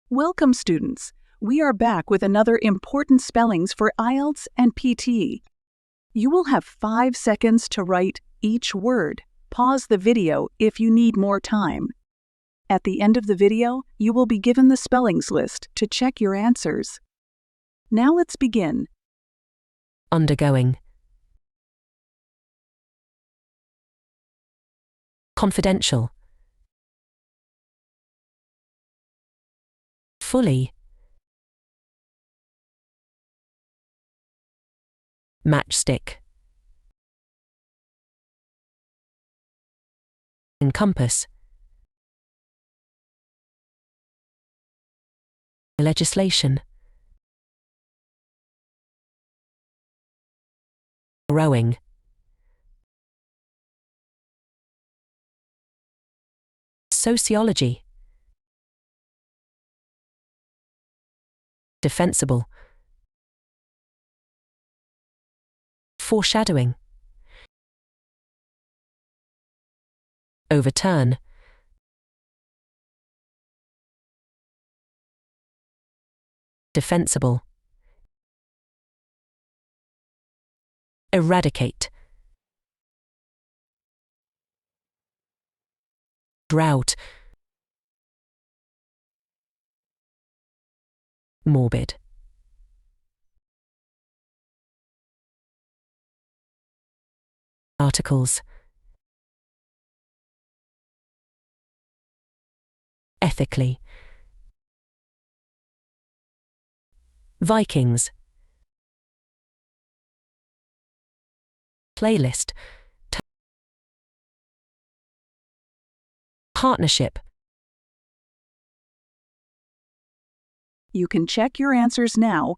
Welcome, students. We are back with another important spellings for IELTS and PTE. You will have 5 seconds to write each word. Pause the video if you need more time. At the end of the video, you will be given the spellings list to check your answers. Now let's begin. Undergoing. Confidential. Fully. Matchstick. Encompass. Legislation. Rowing. Sociology. Defensible. Foreshadowing. Overturn. Defensible. Eradicate. Drought. Morbid. Articles. Ethically. Vikings. Playlist. Partnership. You can check your answers now.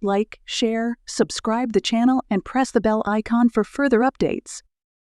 Like, share, subscribe the channel, and press the bell icon for further updates.